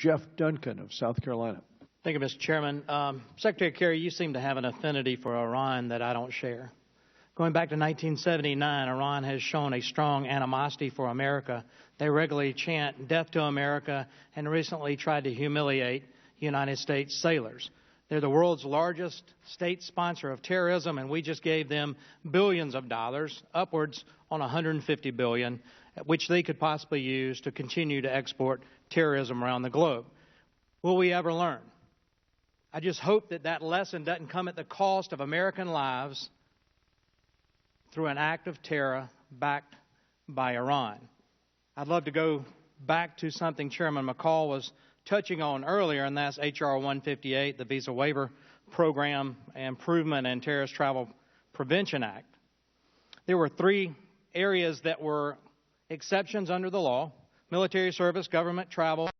Jeff Duncan of South Carolina. Thank you, Mr. Chairman. Secretary Kerry, you seem to have an affinity for Iran that I don't share. Going back to 1979, Iran has shown a strong animosity for America. They regularly chant death to America and recently tried to humiliate United States sailors. They're the world's largest state sponsor of terrorism, and we just gave them billions of dollars, upwards on $150 billion, which they could possibly use to continue to export terrorism around the globe. Will we ever learn? I just hope that that lesson doesn't come at the cost of American lives through an act of terror backed by Iran. I'd love to go back to something Chairman McCall was touching on earlier, and that's H.R. 158, the Visa Waiver Program Improvement and Terrorist Travel Prevention Act. There were three areas that were exceptions under the law: military service, government travel,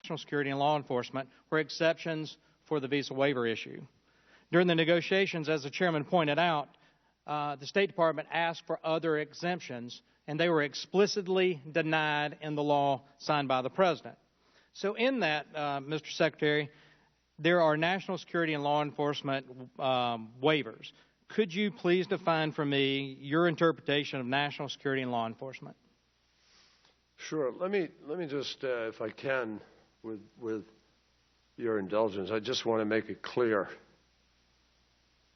national security, and law enforcement were exceptions for the visa waiver issue. During the negotiations, as the chairman pointed out, the State Department asked for other exemptions, and they were explicitly denied in the law signed by the President. So in that, Mr. Secretary, there are national security and law enforcement waivers. Could you please define for me your interpretation of national security and law enforcement? Sure. Let me just, if I can, with your indulgence, I just want to make it clear.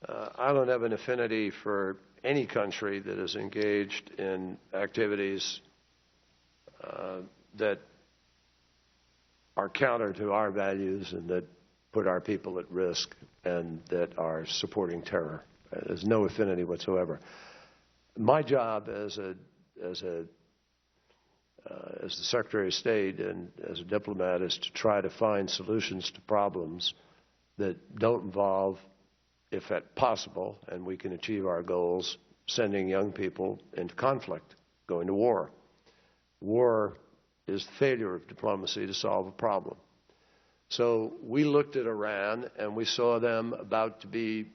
I don't have an affinity for any country that is engaged in activities that are counter to our values and that put our people at risk and that are supporting terror. There's no affinity whatsoever. My job as the Secretary of State and as a diplomat is to try to find solutions to problems that don't involve, if at possible, and we can achieve our goals, sending young people into conflict, going to war. War is the failure of diplomacy to solve a problem. So we looked at Iran and we saw them about to be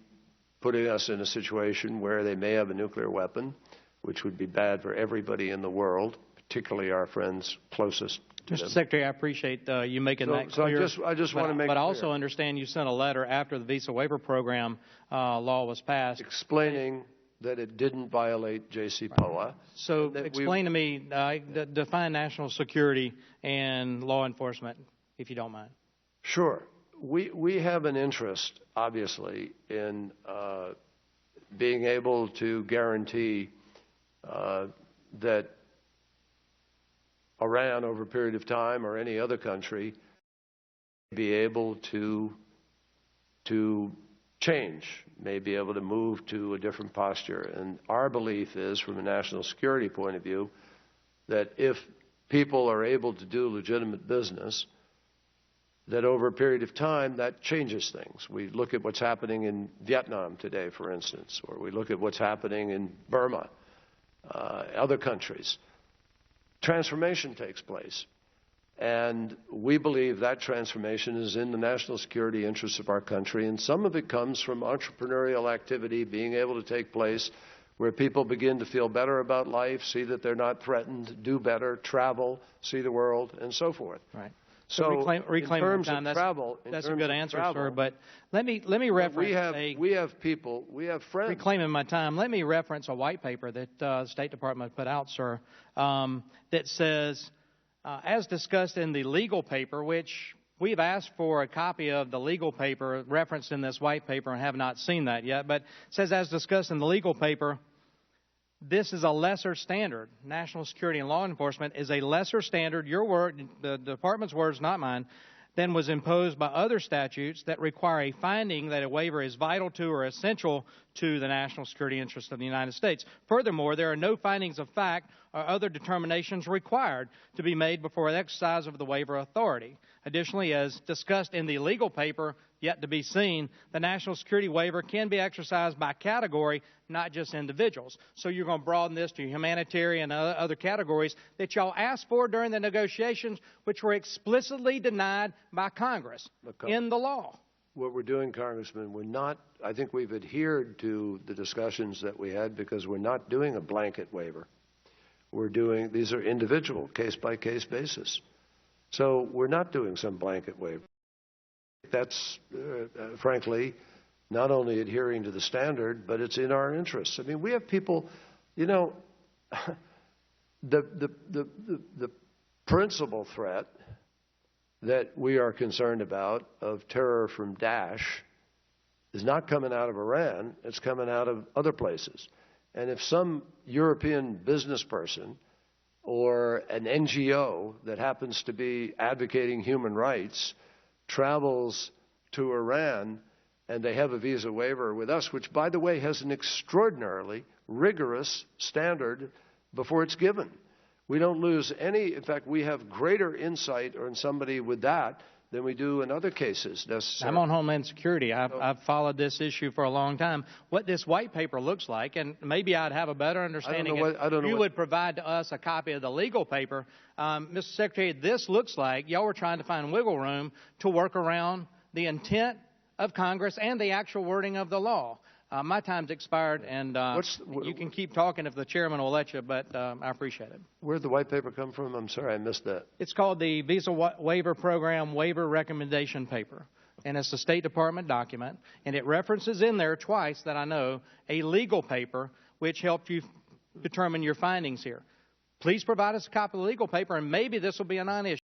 putting us in a situation where they may have a nuclear weapon, which would be bad for everybody in the world, particularly our friends closest to them. Mr. Secretary, I appreciate you making that clear. I just want to make it clear. But I also understand you sent a letter after the Visa Waiver Program law was passed, explaining that it didn't violate JCPOA. So explain to me, define national security and law enforcement, if you don't mind. Sure. We have an interest, obviously, in being able to guarantee that Iran, over a period of time, or any other country, be able to change, may be able to move to a different posture. And our belief is, from a national security point of view, that if people are able to do legitimate business, that over a period of time, that changes things. We look at what's happening in Vietnam today, for instance, or we look at what's happening in Burma, other countries. Transformation takes place. And we believe that transformation is in the national security interests of our country, and some of it comes from entrepreneurial activity being able to take place where people begin to feel better about life, see that they're not threatened, do better, travel, see the world, and so forth. Right. So reclaim in terms time, of travel, that's a good answer, sir. But let me reference we have people, we have friends. Reclaiming my time. Let me reference a white paper that the State Department put out, sir, that says, as discussed in the legal paper, which we've asked for a copy of the legal paper referenced in this white paper and have not seen that yet, but it says, as discussed in the legal paper, this is a lesser standard. National security and law enforcement is a lesser standard, your word, the Department's words, not mine, than was imposed by other statutes that require a finding that a waiver is vital to or essential to the national security interests of the United States. Furthermore, there are no findings of fact or other determinations required to be made before the exercise of the waiver authority. Additionally, as discussed in the legal paper, yet to be seen, the national security waiver can be exercised by category, not just individuals. So you're going to broaden this to humanitarian and other categories that y'all asked for during the negotiations, which were explicitly denied by Congress in the law. What we're doing, Congressman, we're not, I think we've adhered to the discussions that we had because we're not doing a blanket waiver. We're doing, these are individual, case-by-case basis. So we're not doing some blanket waiver. That's, frankly, not only adhering to the standard, but it's in our interests. I mean, we have people, you know, the principal threat that we are concerned about of terror from Daesh is not coming out of Iran, it's coming out of other places. And if some European business person or an NGO that happens to be advocating human rights travels to Iran and they have a visa waiver with us, which, by the way, has an extraordinarily rigorous standard before it's given. We don't lose any. In fact, we have greater insight on somebody with that than we do in other cases necessarily. I'm on Homeland Security. I've followed this issue for a long time. What this white paper looks like, and maybe I'd have a better understanding if you would provide to us a copy of the legal paper. Mr. Secretary, this looks like y'all were trying to find wiggle room to work around the intent of Congress and the actual wording of the law. My time's expired, and you can keep talking if the chairman will let you, but I appreciate it. Where'd the white paper come from? I'm sorry, I missed that. It's called the Visa Waiver Program Waiver Recommendation Paper, and it's a State Department document, and it references in there twice that I know a legal paper which helped you determine your findings here. Please provide us a copy of the legal paper, and maybe this will be a non-issue.